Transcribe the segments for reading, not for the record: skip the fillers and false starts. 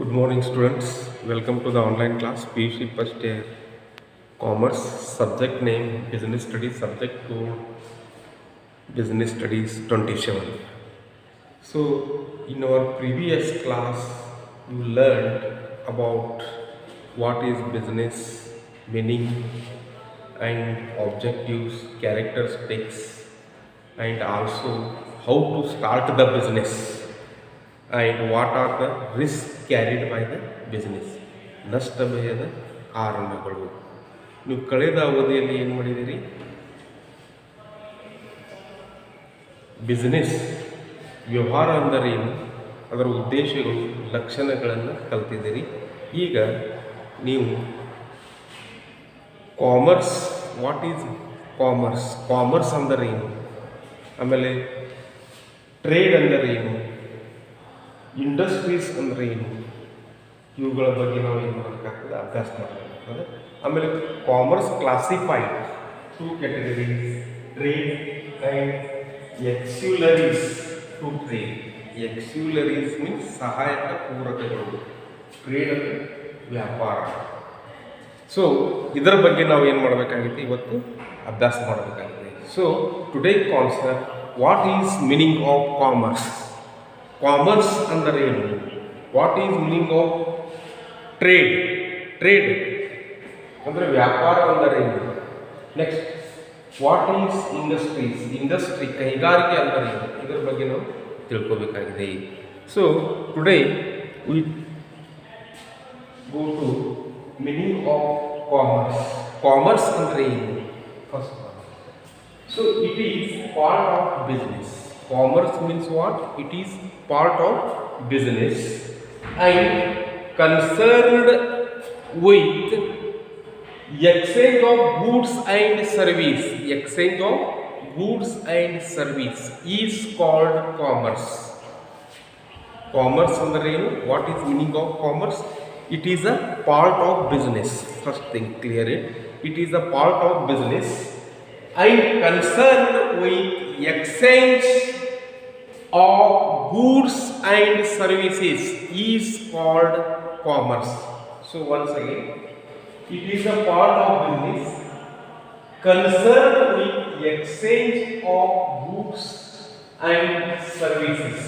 Good morning, students. Welcome to the online class PUC first year commerce. Subject name business studies. Subject code business studies 27. So, in our previous class, you learned about what is business, meaning and objectives, characteristics, and also how to start the business and what are the risks carried by the business. ನಷ್ಟ ಭಯದ ಕಾರಣಗಳು. ನೀವು ಕಳೆದ ಅವಧಿಯಲ್ಲಿ ಏನು ಮಾಡಿದ್ದೀರಿ? Business ವ್ಯವಹಾರ ಅಂದರೇನು, ಅದರ ಉದ್ದೇಶಗಳು, ಲಕ್ಷಣಗಳನ್ನು ಕಲ್ತಿದ್ದೀರಿ. ಈಗ ನೀವು commerce, what is commerce, commerce ಅಂದರೇನು, ಆಮೇಲೆ ಟ್ರೇಡ್ ಅಂದರೇನು, ಇಂಡಸ್ಟ್ರೀಸ್ ಅಂದರೆ ಏನು, ಇವುಗಳ ಬಗ್ಗೆ ನಾವು ಏನು ಮಾಡಬೇಕಾಗ್ತದೆ, ಅಭ್ಯಾಸ ಮಾಡಬೇಕಾಗ್ತದೆ. ಆಮೇಲೆ commerce classified 2 categories, trade and auxiliaries to trade. Auxiliaries means ಸಹಾಯಕ ಪೂರಕಗಳು, ಟ್ರೇಡ್ ಅಂದರೆ ವ್ಯಾಪಾರ. ಸೊ ಇದರ ಬಗ್ಗೆ ನಾವು ಏನು ಮಾಡಬೇಕಾಗಿದೆ, ಇವತ್ತು ಅಭ್ಯಾಸ ಮಾಡಬೇಕಾಗಿದೆ. So today concept, what is meaning of commerce, commerce ಅಂದರೆ ಏನು, what is meaning of trade, trade ಅಂದರೆ ವ್ಯಾಪಾರ ಅಂದರೆ ಏನು. Next what is industries, industry ಕೈಗಾರಿಕೆ ಅಂದರೆ ಏನು, ಇದರ ಬಗ್ಗೆ ನಾವು ತಿಳ್ಕೋಬೇಕಾಗಿದೆ. So today we go to meaning of commerce. Commerce ಅಂದರೆ ಏನು first. So it is part of business. Commerce means what? It is part of business and concerned with exchange of goods and service. Exchange of goods and service is called commerce. Commerce ಅಂದರೆ ಏನು? What is meaning of commerce? It is a part of business. First thing, clear it. It is a part of business and concerned with exchange of goods and services is called commerce. So once again, it is a part of business concerned with exchange of goods and services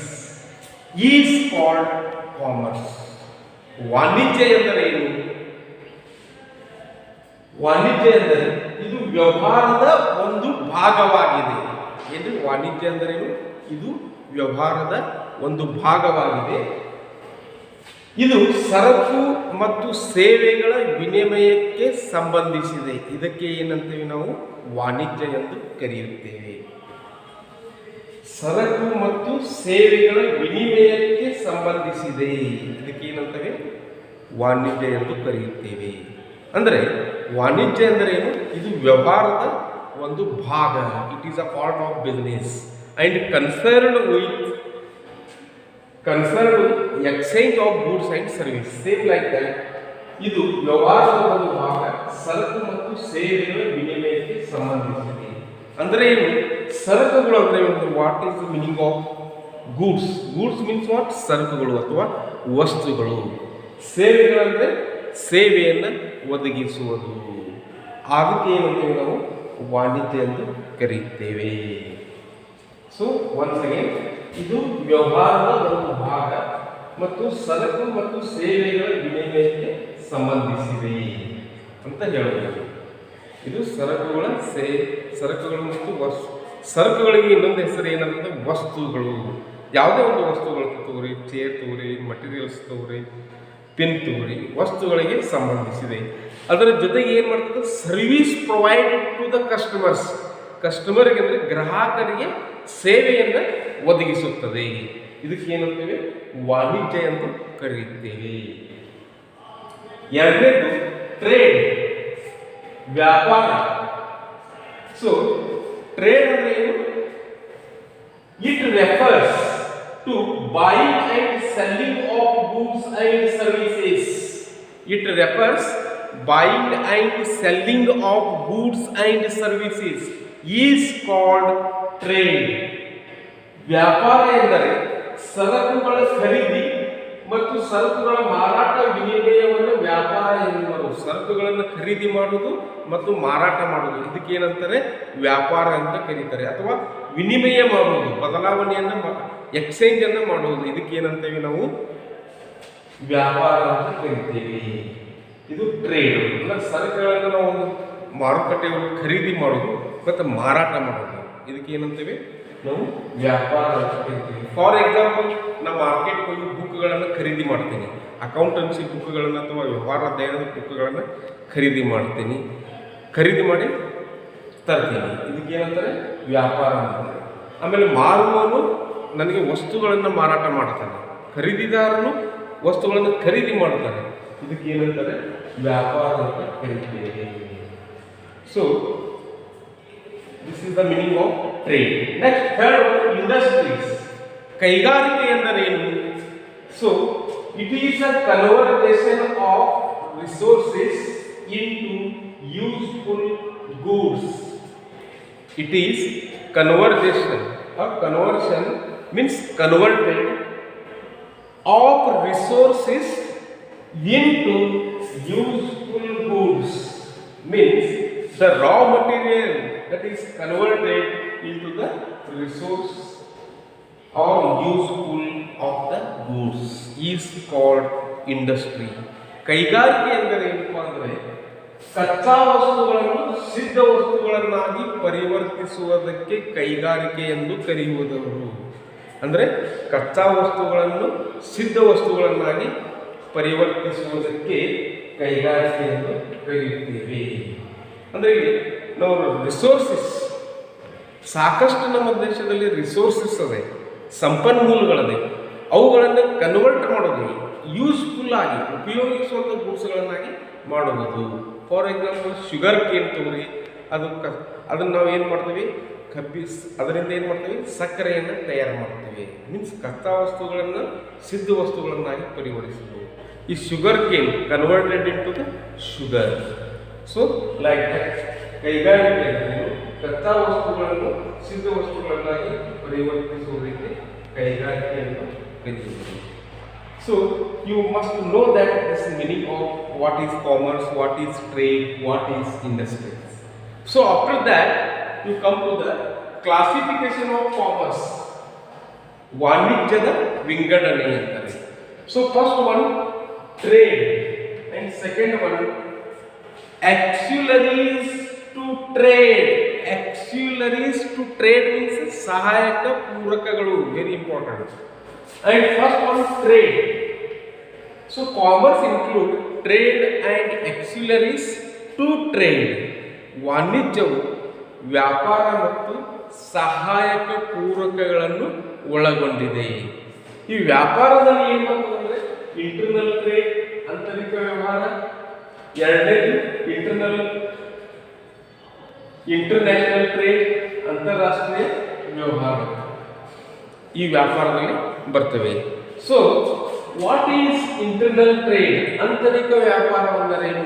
is called commerce. ವಾಣಿಜ್ಯ ಎಂದರೆ ಏನು? ವಾಣಿಜ್ಯ ಎಂದರೆ ಇದು ವ್ಯವಹಾರದ ಒಂದು ಭಾಗವಾಗಿದೆ. ಏನು ವಾಣಿಜ್ಯ ಎಂದರೇನು? ಇದು ವ್ಯವಹಾರದ ಒಂದು ಭಾಗವಾಗಿದೆ. ಇದು ಸರಕು ಮತ್ತು ಸೇವೆಗಳ ವಿನಿಮಯಕ್ಕೆ ಸಂಬಂಧಿಸಿದೆ. ಇದಕ್ಕೆ ಏನಂತೇವೆ ನಾವು? ವಾಣಿಜ್ಯ ಎಂದು ಕರೆಯುತ್ತೇವೆ. ಸರಕು ಮತ್ತು ಸೇವೆಗಳ ವಿನಿಮಯಕ್ಕೆ ಸಂಬಂಧಿಸಿದೆ, ಇದಕ್ಕೆ ಏನಂತೇವೆ? ವಾಣಿಜ್ಯ ಎಂದು ಕರೆಯುತ್ತೇವೆ. ಅಂದರೆ ವಾಣಿಜ್ಯ ಅಂದರೆ ಏನು? ಇದು ವ್ಯವಹಾರದ ಒಂದು ಭಾಗ. It is a part of business and concerned with exchange of goods and service. Same like that, ಇದು ವ್ಯವಹಾರದ ಒಂದು ಭಾಗ, ಸರಕು ಮತ್ತು ಸೇವೆಗಳ ವಿನಿಮಯಕ್ಕೆ ಸಂಬಂಧಿಸಿದೆ. ಅಂದರೆ ಏನು? ಸರಕುಗಳು ಅಂದರೆ what is the meaning of goods? Goods means what? ಸರಕುಗಳು ಅಥವಾ ವಸ್ತುಗಳು. ಸೇವೆಗಳಂದರೆ ಸೇವೆಯನ್ನು ಒದಗಿಸುವುದು. ಅದಕ್ಕೆ ಏನಂತೇವೆ ನಾವು? ವಾಣಿಜ್ಯ ಎಂದು ಕರೆಯುತ್ತೇವೆ. ಸೊ ಒನ್ಸ್ ಅಗೇನ್, ಇದು ವ್ಯವಹಾರದ ಒಂದು ಭಾಗ ಮತ್ತು ಸರಕು ಮತ್ತು ಸೇವೆಗಳ ವಿನಿಮಯಕ್ಕೆ ಸಂಬಂಧಿಸಿದೆ ಅಂತ ಹೇಳಬಹುದು. ಇದು ಸರಕುಗಳು ಮತ್ತು ಸರಕುಗಳಿಗೆ ಇನ್ನೊಂದು ಹೆಸರು ಏನಂದ್ರೆ ವಸ್ತುಗಳು. ಯಾವುದೇ ಒಂದು ವಸ್ತುಗಳು ತಗೋರಿ, ಚೇರ್ ತಗೋರಿ, ಮಟೀರಿಯಲ್ಸ್ ತಗೋರಿ, ಪಿನ್ ತಗೋರಿ, ವಸ್ತುಗಳಿಗೆ ಸಂಬಂಧಿಸಿದೆ. ಅದರ ಜೊತೆಗೆ ಏನು ಮಾಡ್ತದೆ? Service provided to the customers. ಕಸ್ಟಮರ್ಗೆ ಅಂದರೆ ಗ್ರಾಹಕರಿಗೆ ಸೇವೆಯನ್ನು ಒದಗಿಸುತ್ತದೆ. ಇದಕ್ಕೆ ಏನಂತೇವೆ? ವಾಣಿಜ್ಯ ಎಂದು ಕರೆಯುತ್ತೇವೆ. ಎರಡನೇದು ಟ್ರೇಡ್, ವ್ಯಾಪಾರ. ಸೊ ಟ್ರೇಡ್ ಅಂದರೆ ಏನು? It refers to buying and selling of goods and services. It refers buying and selling of goods and services is called trade. ವ್ಯಾಪಾರ ಎಂದರೆ ಸರಕುಗಳ ಖರೀದಿ ಮತ್ತು ಸರಕುಗಳ ಮಾರಾಟ ವಿನಿಮಯವನ್ನು ವ್ಯಾಪಾರ ಎನ್ನುವರು. ಸರಕುಗಳನ್ನು ಖರೀದಿ ಮಾಡುವುದು ಮತ್ತು ಮಾರಾಟ ಮಾಡುವುದು ಇದಕ್ಕೆ ಏನಂತಾರೆ? ವ್ಯಾಪಾರ ಅಂತ ಕರೀತಾರೆ. ಅಥವಾ ವಿನಿಮಯ ಮಾಡುವುದು, ಬದಲಾವಣೆಯನ್ನು ಎಕ್ಸ್ಚೇಂಜ್ ಅನ್ನು ಮಾಡುವುದು ಇದಕ್ಕೆ ಏನಂತೇವೆ ನಾವು? ವ್ಯಾಪಾರ ಅಂತ ಕರಿತೀವಿ. ಇದು ಟ್ರೇಡ್. ಅಂದ್ರೆ ಸರಕುಗಳನ್ನು ನಾವು ಒಂದು ಮಾರುಕಟ್ಟೆಯಲ್ಲಿ ಖರೀದಿ ಮಾಡೋದು ಮತ್ತು ಮಾರಾಟ ಮಾಡೋದು ಇದಕ್ಕೆ ಏನಂತೇವೆ? ನಾವು ವ್ಯಾಪಾರ ಅಂತ ಕರಿತೀವಿ. ಫಾರ್ ಎಕ್ಸಾಂಪಲ್, ನಮ್ಮ ಮಾರ್ಕೆಟ್ ಹೋಗಿ ಬುಕ್ಗಳನ್ನು ಖರೀದಿ ಮಾಡ್ತೀನಿ, ಅಕೌಂಟೆನ್ಸಿ ಬುಕ್ಗಳನ್ನು ಅಥವಾ ವ್ಯವಹಾರ ಅಧ್ಯಯನದ ಬುಕ್ಗಳನ್ನು ಖರೀದಿ ಮಾಡ್ತೀನಿ, ಖರೀದಿ ಮಾಡಿ ತರ್ತೀನಿ ಇದಕ್ಕೆ ಏನಂತಾರೆ? ವ್ಯಾಪಾರ ಅಂತಾರೆ. ಆಮೇಲೆ ಮಾರುವವನು ನನಗೆ ವಸ್ತುಗಳನ್ನು ಮಾರಾಟ ಮಾಡ್ತಾನೆ, ಖರೀದಿದಾರನು ವಸ್ತುಗಳನ್ನು ಖರೀದಿ ಮಾಡ್ತಾನೆ ಇದಕ್ಕೆ ಏನಂತಾರೆ? ವ್ಯಾಪಾರ ಅಂತ ಕರಿತೀವಿ. So this is the meaning of trade. Next third one, industries. ಕೈಗಾರಿಕೆ ಎಂದರೇನು? So it is a conversion of resources into useful goods. It is conversion or conversion means converted of resources into useful goods, means the raw material that is converted into the resource or useful of the goods is called industry. ಕೈಗಾರಿಕೆ ಎಂದರೆ ಏನಪ್ಪಾ ಅಂದರೆ ಕಚ್ಚಾ ವಸ್ತುಗಳನ್ನು ಸಿದ್ಧ ವಸ್ತುಗಳನ್ನಾಗಿ ಪರಿವರ್ತಿಸುವುದಕ್ಕೆ ಕೈಗಾರಿಕೆ ಎಂದು ಕರೆಯುವುದವರು. ಅಂದರೆ ಕಚ್ಚಾ ವಸ್ತುಗಳನ್ನು ಸಿದ್ಧ ವಸ್ತುಗಳನ್ನಾಗಿ ಪರಿವರ್ತಿಸುವುದಕ್ಕೆ ಕೈಗಾರಿಕೆ ಎಂದು ಕರೆಯುತ್ತೇವೆ. ಅಂದರೆ ಇಲ್ಲಿ ನಾವು ರಿಸೋರ್ಸಸ್ ಸಾಕಷ್ಟು ನಮ್ಮ ದೇಶದಲ್ಲಿ ರಿಸೋರ್ಸಸ್ ಅದೇ, ಸಂಪನ್ಮೂಲಗಳದೆ, ಅವುಗಳನ್ನು ಕನ್ವರ್ಟ್ ಮಾಡೋದು, ಯೂಸ್ಫುಲ್ ಆಗಿ ಉಪಯೋಗಿಸುವಂಥ ಗೂಡ್ಸ್ಗಳನ್ನಾಗಿ ಮಾಡುವುದು. ಫಾರ್ ಎಕ್ಸಾಂಪಲ್, ಶುಗರ್ ಕೇನ್ ತಗೋರಿ, ಅದನ್ನು ನಾವು ಏನು ಮಾಡ್ತೀವಿ? ಅದರಿಂದ ಏನು ಮಾಡ್ತೀವಿ? ಸಕ್ಕರೆಯನ್ನು ತಯಾರು ಮಾಡ್ತೀವಿ. ಮೀನ್ಸ್ ಕಚ್ಚಾ ವಸ್ತುಗಳನ್ನು ಸಿದ್ಧ ವಸ್ತುಗಳನ್ನಾಗಿ ಪರಿವರ್ತಿಸುವುದು. ಈ sugar cane converted into the sugar. So like ಕೈಗಾರಿಕೆ ಕಚ್ಚಾ ವಸ್ತುಗಳನ್ನು ಸಿದ್ಧ ವಸ್ತುಗಳನ್ನಾಗಿ ಪರಿವರ್ತಿಸುವುದಕ್ಕೆ ಕೈಗಾರಿಕೆಯನ್ನು ಕರೆಯುವುದು. So you must know that this meaning of what is commerce, what is trade, what is industry. So after that you come to the classification of commerce. ವಾಣಿಜ್ಯದ ವಿಂಗಡಣೆ ಅಂತಾರೆ. So first one trade and second one auxiliaries to trade. Auxiliaries to trade means ಸಹಾಯಕ ಪೂರಕಗಳು, very important. And first one trade. So commerce include trade and auxiliaries to trade. ವಾಣಿಜ್ಯವು ವ್ಯಾಪಾರ ಮತ್ತು ಸಹಾಯಕ ಪೂರಕಗಳನ್ನು ಒಳಗೊಂಡಿದೆ. ಈ ವ್ಯಾಪಾರದಲ್ಲಿ ಏನು ಮಾಡ್ತದೆ? ಇಂಟರ್ನಲ್ ಟ್ರೇಡ್, ಆಂತರಿಕ ವ್ಯವಹಾರ. ಎರಡನೇದು ಇಂಟರ್ನ್ಯಾಷನಲ್ ಟ್ರೇಡ್, ಅಂತಾರಾಷ್ಟ್ರೀಯ ವ್ಯವಹಾರ. ಈ ವ್ಯಾಪಾರದಲ್ಲಿ ಬರ್ತವೆ. So what is internal trade? ಆಂತರಿಕ ವ್ಯಾಪಾರ ಎಂದರೇನು?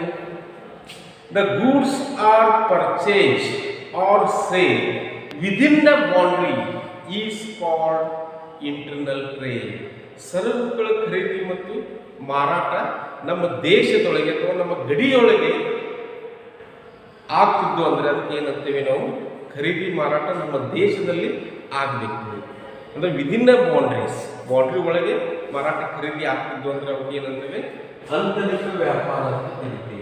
The goods are purchase or sale within the boundary is called internal trade. ಸರಕುಗಳ ಖರೀದಿ ಮತ್ತು ಮಾರಾಟ ನಮ್ಮ ದೇಶದೊಳಗೆ ಅಥವಾ ನಮ್ಮ ಗಡಿಯೊಳಗೆ ಆಗ್ತಿದ್ದು ಅಂದರೆ ಅದಕ್ಕೆ ಏನಂತೇವೆ ನಾವು? ಖರೀದಿ ಮಾರಾಟ ನಮ್ಮ ದೇಶದಲ್ಲಿ ಆಗಬೇಕು. ಅಂದರೆ ವಿದಿನ್ ದ ಬೌಂಡ್ರಿ ಒಳಗೆ ಮಾರಾಟ ಖರೀದಿ ಆಗ್ತಿದ್ದು ಅಂದ್ರೆ ಅವ್ರಿಗೆ ಏನಂತೇವೆ? ಆಂತರಿಕ ವ್ಯಾಪಾರ ಅಂತ ಕರಿತೀವಿ.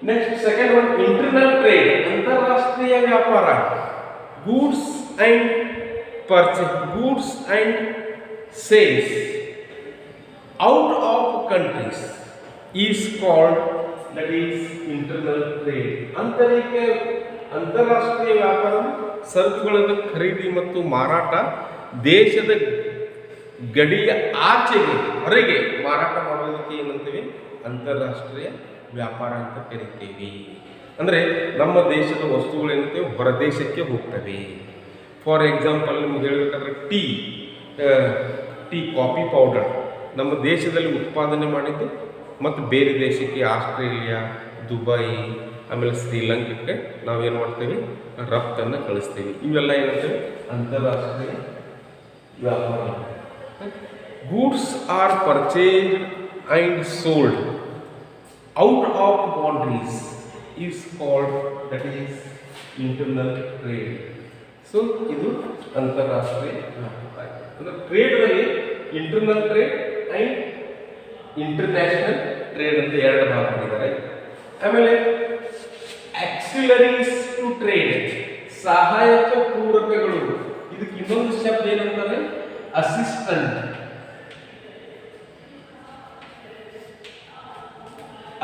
Next second one internal trade, ಅಂತಾರಾಷ್ಟ್ರೀಯ ವ್ಯಾಪಾರ. Goods and sales out of countries is called, that is internal trade. ಅಂತಾರಾಷ್ಟ್ರೀಯ ವ್ಯಾಪಾರ ಸರಕುಗಳನ್ನು ಖರೀದಿ ಮತ್ತು ಮಾರಾಟ ದೇಶದ ಗಡಿಯ ಆಚೆಗೆ ಹೊರಗೆ ಮಾರಾಟ ಮಾಡೋದಕ್ಕೆ ಏನಂತೀವಿ? ಅಂತಾರಾಷ್ಟ್ರೀಯ ವ್ಯಾಪಾರ ಅಂತ ಕರಿತೀವಿ. ಅಂದರೆ ನಮ್ಮ ದೇಶದ ವಸ್ತುಗಳು ಏನಂತೇವೆ? ಹೊರದೇಶಕ್ಕೆ ಹೋಗ್ತವೆ. ಫಾರ್ ಎಕ್ಸಾಂಪಲ್ ನಿಮ್ಗೆ ಹೇಳಬೇಕಾದ್ರೆ ಟೀ ಕಾಫಿ ಪೌಡರ್ ನಮ್ಮ ದೇಶದಲ್ಲಿ ಉತ್ಪಾದನೆ ಮಾಡಿದ್ದು ಮತ್ತು ಬೇರೆ ದೇಶಕ್ಕೆ ಆಸ್ಟ್ರೇಲಿಯಾ, ದುಬೈ, ಆಮೇಲೆ ಶ್ರೀಲಂಕಾಕ್ಕೆ ನಾವೇನು ಮಾಡ್ತೀವಿ? ರಫ್ತನ್ನು ಕಳಿಸ್ತೀವಿ. ಇವೆಲ್ಲ ಏನಂತೇವೆ? ಅಂತಾರಾಷ್ಟ್ರೀಯ ವ್ಯಾಪಾರ. goods are purchased and sold out of boundaries is called, that is internal trade. ಸೊ ಇದು ಅಂತಾರಾಷ್ಟ್ರೀಯ ವ್ಯಾಪಾರ. ಅಂದರೆ ಟ್ರೇಡ್ನಲ್ಲಿ internal trade and international trade ಅಂತ ಎರಡು ಭಾಗ ಮಾಡಿದ್ದಾರೆ. ಆಮೇಲೆ ಆಕ್ಸಿಲರೀಸ್ ಟು ಟ್ರೇಡ್, ಸಹಾಯಕ ಪೂರಕಗಳು. ಇದಕ್ಕೆ ಇನ್ನೊಂದು ಶಬ್ದ ಏನಂತಾರೆ, ಅಸಿಸ್ಟೆಂಟ್.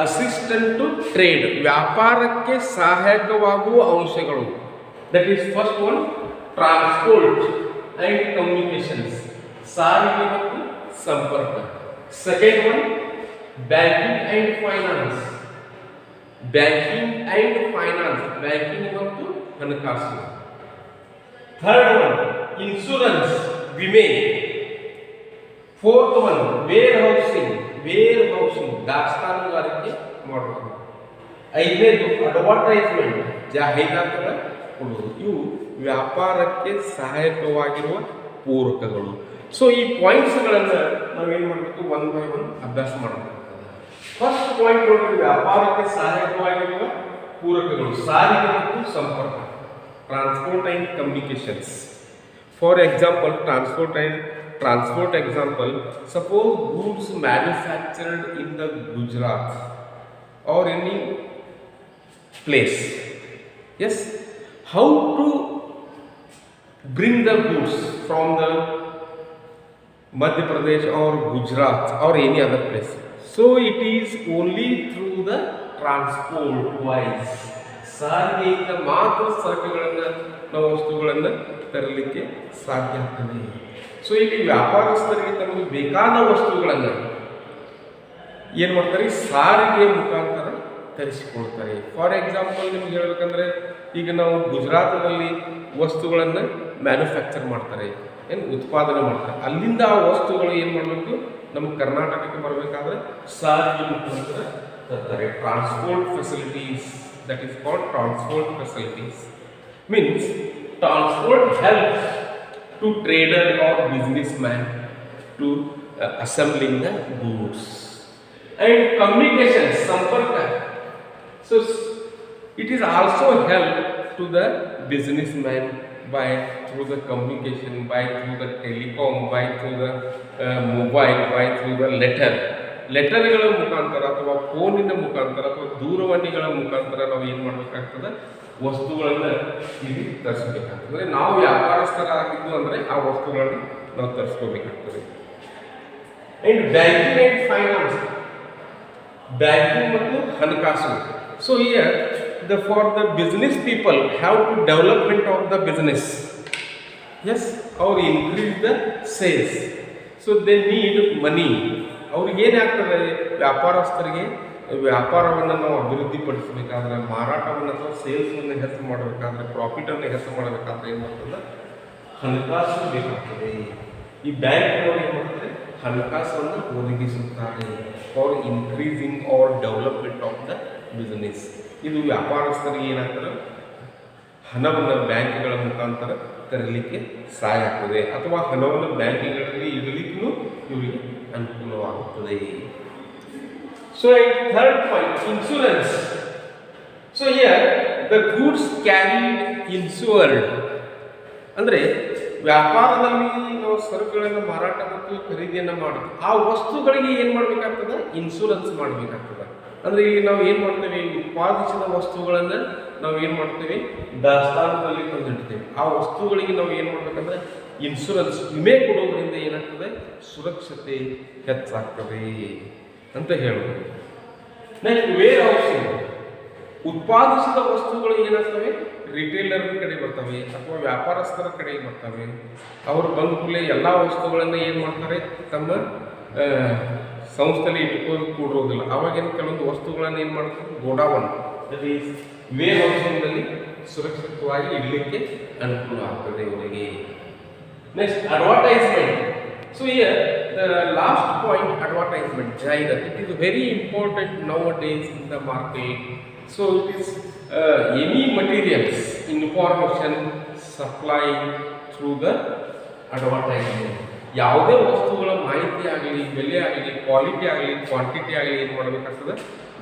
ಅಸಿಸ್ಟೆಂಟ್ ಟು ಟ್ರೇಡ್, ವ್ಯಾಪಾರಕ್ಕೆ ಸಹಾಯಕವಾಗುವ ಅಂಶಗಳು. That is first one transport and communications, ಸಾರಿಗೆ ಮತ್ತು ಸಂಪರ್ಕ. Second one banking and finance, banking and finance, banking ಮತ್ತು ಹಣಕಾಸು. ಥರ್ಡ್ ಒನ್ ಇನ್ಶೂರೆನ್ಸ್, ವಿಮೆ. Fourth one warehousing, warehousing ದಾಸ್ತಾನುಗಾರಿಕೆ ಮಾಡುವುದು. ಐದನೇದು ಅಡ್ವರ್ಟೈಸ್ಮೆಂಟ್, ಜಾಹೀರಾತುಗಳ ಕೊಡುವುದು. ಇವು ವ್ಯಾಪಾರಕ್ಕೆ ಸಹಾಯಕವಾಗಿರುವ ಪೂರಕಗಳು. ಸೊ ಈ ಪಾಯಿಂಟ್ಸ್ಗಳನ್ನು ನಾವೇನು ಮಾಡಬೇಕು, ಒನ್ ಬೈ ಒನ್ ಅಭ್ಯಾಸ ಮಾಡಬೇಕು. ಫಸ್ಟ್ ಪಾಯಿಂಟ್ ನೋಡ್ರಿ, ವ್ಯಾಪಾರಕ್ಕೆ ಸಹಾಯಕವಾಗಿರುವ ಪೂರಕಗಳು, ಸಾರಿಗೆ ಮತ್ತು ಸಂಪರ್ಕ, transport and communications. For example transport example, suppose goods manufactured in the Gujarat or any place, yes, how to bring the goods from the Madhya Pradesh or Gujarat or any other place? So it is only through the transport wise, ಸಾರಿಗೆಯಿಂದ ಮಾತ್ರ ಸರಕುಗಳನ್ನು ನಾವು ವಸ್ತುಗಳನ್ನು ತರಲಿಕ್ಕೆ ಸಾಧ್ಯ ಆಗ್ತದೆ. So ಇಲ್ಲಿ ವ್ಯಾಪಾರಸ್ಥರಿಗೆ ತಮಗೆ ಬೇಕಾದ ವಸ್ತುಗಳನ್ನು ಏನು ಮಾಡ್ತಾರೆ, ಸಾರಿಗೆ ಮುಖಾಂತರ ತರಿಸಿಕೊಳ್ತಾರೆ. ಫಾರ್ ಎಕ್ಸಾಂಪಲ್ ನಿಮ್ಗೆ ಹೇಳ್ಬೇಕಂದ್ರೆ, ಈಗ ನಾವು ಗುಜರಾತ್ನಲ್ಲಿ ವಸ್ತುಗಳನ್ನು ಮ್ಯಾನುಫ್ಯಾಕ್ಚರ್ ಮಾಡ್ತಾರೆ, ಏನು ಉತ್ಪಾದನೆ ಮಾಡ್ತಾರೆ. ಅಲ್ಲಿಂದ ಆ ವಸ್ತುಗಳು ಏನು ಮಾಡಬೇಕು, ನಮ್ಮ ಕರ್ನಾಟಕಕ್ಕೆ ಬರಬೇಕಾದ್ರೆ ಸಾರಿಗೆ ಮುಖಾಂತರ ತರ್ತಾರೆ. Transport facilities, that is called transport facilities, means transport helps to trader or businessman to assembling the goods. And communication, samparka, so it is also help to the businessman by through the communication, by through the telecom, by through the mobile, by through the ಲೆಟರ್ಗಳ ಮುಖಾಂತರ ಅಥವಾ ಫೋನಿನ ಮುಖಾಂತರ ಅಥವಾ ದೂರವಾಣಿಗಳ ಮುಖಾಂತರ ನಾವು ಏನು ಮಾಡಬೇಕಾಗ್ತದೆ, ವಸ್ತುಗಳನ್ನು ಇಲ್ಲಿ ತರಿಸಬೇಕಾಗ್ತದೆ. ಅಂದರೆ ನಾವು ವ್ಯಾಪಾರಸ್ಥರಾಗಿದ್ದು ಅಂದರೆ ಆ ವಸ್ತುಗಳನ್ನು ನಾವು ತರಿಸ್ಕೋಬೇಕಾಗ್ತದೆ. And banking and finance, banking ಮತ್ತು ಹಣಕಾಸು. So here for the business people have to development of the business, yes, ಅವ್ರು increase the sales. So they need money. ಅವ್ರಿಗೆ ಏನಾಗ್ತದೆ, ವ್ಯಾಪಾರಸ್ಥರಿಗೆ ವ್ಯಾಪಾರವನ್ನು ನಾವು ಅಭಿವೃದ್ಧಿಪಡಿಸಬೇಕಾದ್ರೆ, ಮಾರಾಟವನ್ನು ಅಥವಾ ಸೇಲ್ಸನ್ನು ಹೆಚ್ಚು ಮಾಡಬೇಕಾದ್ರೆ, ಪ್ರಾಫಿಟನ್ನು ಹೆಚ್ಚು ಮಾಡಬೇಕಾದ್ರೆ ಏನು ಮಾಡ್ತದೆ, ಹಣಕಾಸು ಬೇಕಾಗ್ತದೆ. ಈ ಬ್ಯಾಂಕ್ನವರು ಏನು ಮಾಡ್ತಾರೆ, ಹಣಕಾಸನ್ನು ಒದಗಿಸುತ್ತಾರೆ for increasing or development of the business. ಇದು ವ್ಯಾಪಾರಸ್ಥರಿಗೆ ಏನಾಗ್ತದೆ, ಹಣವನ್ನು ಬ್ಯಾಂಕ್ಗಳ ಮುಖಾಂತರ ತರಲಿಕ್ಕೆ ಸಹಾಯ ಆಗ್ತದೆ, ಅಥವಾ ಹಣವನ್ನು ಬ್ಯಾಂಕ್ಗಳಲ್ಲಿ ಇಡಲಿಕ್ಕೂ ಇವರಿಗೆ ಅನುಕೂಲವಾಗುತ್ತದೆ. So third point, insurance. So here the goods carried insured, ಅಂದರೆ ವ್ಯಾಪಾರದಲ್ಲಿ ನಾವು ಸರಕುಗಳನ್ನು ಮಾರಾಟ ಮತ್ತು ಖರೀದಿಯನ್ನು ಮಾಡ್ತೀವಿ, ಆ ವಸ್ತುಗಳಿಗೆ ಏನು ಮಾಡಬೇಕಾಗ್ತದೆ, ಇನ್ಶೂರೆನ್ಸ್ ಮಾಡಬೇಕಾಗ್ತದೆ. ಅಂದರೆ ಇಲ್ಲಿ ನಾವು ಏನು ಮಾಡ್ತೇವೆ, ಉತ್ಪಾದಿಸಿದ ವಸ್ತುಗಳನ್ನು ನಾವು ಏನು ಮಾಡ್ತೇವೆ, ದಾಸ್ತಾನದಲ್ಲಿ ತಂದಿಡ್ತೇವೆ. ಆ ವಸ್ತುಗಳಿಗೆ ನಾವು ಏನು ಮಾಡಬೇಕಂದ್ರೆ ಇನ್ಶೂರೆನ್ಸ್, ವಿಮೆ ಕೊಡೋದ್ರಿಂದ ಏನಾಗ್ತದೆ, ಸುರಕ್ಷತೆ ಹೆಚ್ಚಾಗ್ತದೆ ಅಂತ ಹೇಳೋದು. ನೆಕ್ಸ್ಟ್ ವೇರ್ ಹೌಸಿಂಗ್, ಉತ್ಪಾದಿಸಿದ ವಸ್ತುಗಳು ಏನಾಗ್ತವೆ, ರಿಟೇಲರ್ ಕಡೆ ಬರ್ತವೆ ಅಥವಾ ವ್ಯಾಪಾರಸ್ಥರ ಕಡೆಗೆ ಬರ್ತವೆ. ಅವರು ಬಂದ ಕೂಡಲೇ ಎಲ್ಲ ವಸ್ತುಗಳನ್ನು ಏನು ಮಾಡ್ತಾರೆ, ತಮ್ಮ ಸಂಸ್ಥೆಯಲ್ಲಿ ಇಟ್ಕೊಂಡು ಕೂಡಿರೋದಿಲ್ಲ. ಅವಾಗೇನು ಕೆಲವೊಂದು ವಸ್ತುಗಳನ್ನು ಏನು ಮಾಡ್ತಾರೆ, ಗೋಡಾವನ್, ದಟ್ ಈಸ್ ವೇರ್ ಹೌಸಿಂಗ್ನಲ್ಲಿ ಸುರಕ್ಷಿತವಾಗಿ ಇಡಲಿಕ್ಕೆ ಅನುಕೂಲ ಆಗ್ತದೆ ಇವರಿಗೆ. Next advertisement. So here the last point, advertisement, ಜಾಹೀರಾತು. It is very important nowadays in the market. So it is any materials, information supply through the advertisement. ಯಾವುದೇ ವಸ್ತುಗಳ ಮಾಹಿತಿ ಆಗಲಿ, ಬೆಲೆ ಆಗಲಿ, ಕ್ವಾಲಿಟಿ ಆಗಲಿ, ಕ್ವಾಂಟಿಟಿ ಆಗಲಿ ಏನು ಮಾಡಬೇಕಾಗ್ತದೆ,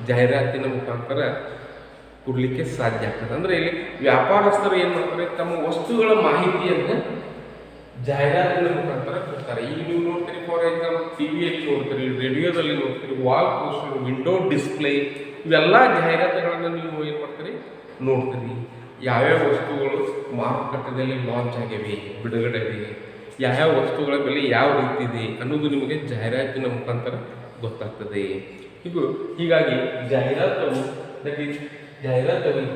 ಜಾಹೀರಾತಿನ ಮುಖಾಂತರ ಕೊಡಲಿಕ್ಕೆ ಸಾಧ್ಯ ಆಗ್ತದೆ. ಅಂದರೆ ಇಲ್ಲಿ ವ್ಯಾಪಾರಸ್ಥರು ಏನು ಮಾಡ್ತಾರೆ, ತಮ್ಮ ವಸ್ತುಗಳ ಮಾಹಿತಿಯನ್ನು ಜಾಹೀರಾತಿನ ಮುಖಾಂತರ ಕೊಡ್ತಾರೆ. ಈಗ ನೀವು ನೋಡ್ತೀರಿ, ಫಾರ್ ಎಕ್ಸಾಂಪಲ್ ಟಿವಿಯಲ್ಲಿ ನೋಡ್ತೀರಿ, ರೇಡಿಯೋದಲ್ಲಿ ನೋಡ್ತೀರಿ, ವಾಲ್ ಪೋಸ್ಟರ್, ವಿಂಡೋ ಡಿಸ್ಪ್ಲೇ, ಇವೆಲ್ಲ ಜಾಹೀರಾತುಗಳನ್ನು ನೀವು ಏನು ಮಾಡ್ತೀರಿ, ನೋಡ್ತೀರಿ. ಯಾವ್ಯಾವ ವಸ್ತುಗಳು ಮಾರುಕಟ್ಟೆಯಲ್ಲಿ ಲಾಂಚ್ ಆಗಿವೆ, ಬಿಡುಗಡೆ ಆಗಿವೆ, ಯಾವ್ಯಾವ ವಸ್ತುಗಳ ಬೆಲೆ ಯಾವ ರೀತಿ ಇದೆ ಅನ್ನೋದು ನಿಮಗೆ ಜಾಹೀರಾತಿನ ಮುಖಾಂತರ ಗೊತ್ತಾಗ್ತದೆ. ಹೀಗಾಗಿ ಜಾಹೀರಾತವು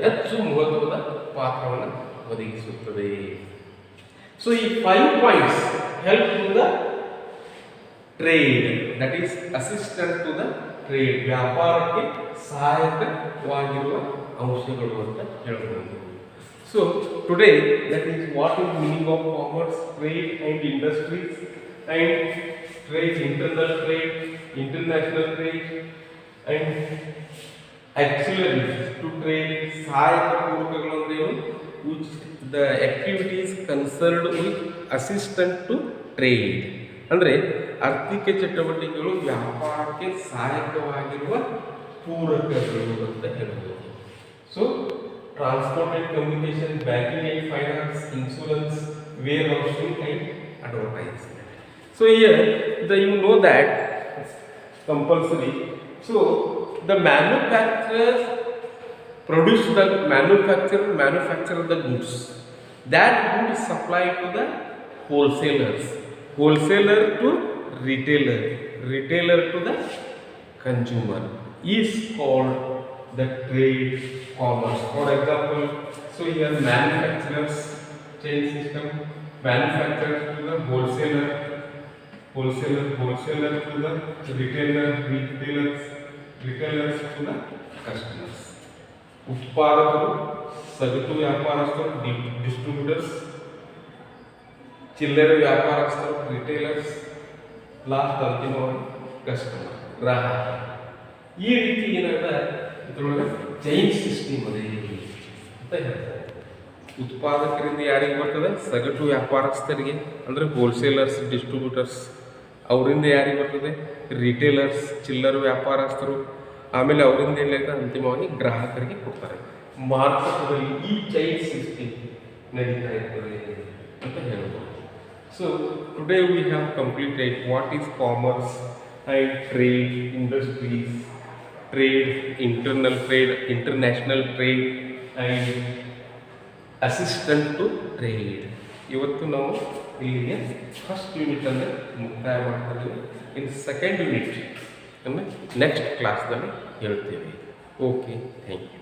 ಹೆಚ್ಚು ಮಹತ್ವದ ಪಾತ್ರವನ್ನು ಒದಗಿಸುತ್ತದೆ. ಸೊ ಈ 5 points help to the trade, that is assistant to the trade, ವ್ಯಾಪಾರಕ್ಕೆ ಸಹಾಯಕವಾಗಿರುವ ಅಂಶಗಳು ಅಂತ ಹೇಳ್ಬೋದು. So today, that is what is meaning of commerce, trade and industries, and trade, internal trade, international trade, and auxiliaries to trade. ಸಹಾಯಕ ಪೂರಕಗಳು ಅಂದ್ರೆ ಏನು? Which the activities concerned with assistant to trade. ಅಂದರೆ ಆರ್ಥಿಕ ಚಟುವಟಿಕೆಗಳು ವ್ಯಾಪಾರಕ್ಕೆ ಸಹಾಯಕವಾಗಿರುವ ಪೂರಕಗಳು ಅಂತ ಹೇಳ್ಬೋದು. So transport and communication, banking and finance, insurance, warehousing and advertising. So here you know that compulsory. So the manufacturers manufacture the goods. That goods supplied to the wholesalers, wholesaler to retailer, retailer to the consumer is called the trade commerce. For example, so here manufacturers chain system, manufacturers to the wholesaler, wholesaler to the retailer, retailers to the customers. ಉತ್ಪಾದಕರು, ಸಗಟು ವ್ಯಾಪಾರಸ್ಥರು, distributors, ಚಿಲ್ಲರೆ ವ್ಯಾಪಾರಸ್ಥರು, retailers, last ಅಂತಿಮವಾಗಿ customer, ಗ್ರಾಹಕ. ಈ ರೀತಿ ಏನಾದ ಇದರೊಳಗೆ ಚೈನ್ ಸಿಸ್ಟಮ್ ಅದೇ ಅಂತ ಹೇಳ್ತಾರೆ. ಉತ್ಪಾದಕರಿಂದ ಯಾರಿಗೆ ಬರ್ತದೆ? ಸಗಟು ವ್ಯಾಪಾರಸ್ಥರಿಗೆ, ಅಂದರೆ ಹೋಲ್ಸೇಲರ್ಸ್, ಡಿಸ್ಟ್ರಿಬ್ಯೂಟರ್ಸ್. ಅವರಿಂದ ಯಾರಿಗೆ ಬರ್ತದೆ? ರಿಟೇಲರ್ಸ್, ಚಿಲ್ಲರ್ ವ್ಯಾಪಾರಸ್ಥರು. ಆಮೇಲೆ ಅವರಿಂದ ಏನಾಗ್ತದೆ, ಅಂತಿಮವಾಗಿ ಗ್ರಾಹಕರಿಗೆ ಕೊಡ್ತಾರೆ. ಮಾರುಕಟ್ಟೆಯಲ್ಲಿ ಈ ಚೈನ್ ಸಿಸ್ಟಮ್ ನಡೀತಾ ಇರ್ತದೆ ಅಂತ ಹೇಳ್ಬೋದು. So today we have completed what is commerce and trade, industries, trade, internal trade, international trade and assistant to trade. ಇವತ್ತು ನಾವು ಇಲ್ಲಿಗೆ ಫಸ್ಟ್ ಯೂನಿಟ್ ಅಂದರೆ ಮುಕ್ತಾಯ ಮಾಡ್ತಾ ಇದ್ದೀವಿ. ಇನ್ನು ಸೆಕೆಂಡ್ ಯೂನಿಟ್ ಅಂದರೆ ನೆಕ್ಸ್ಟ್ ಕ್ಲಾಸ್ದಲ್ಲಿ ಹೇಳ್ತೀವಿ. Okay, thank you.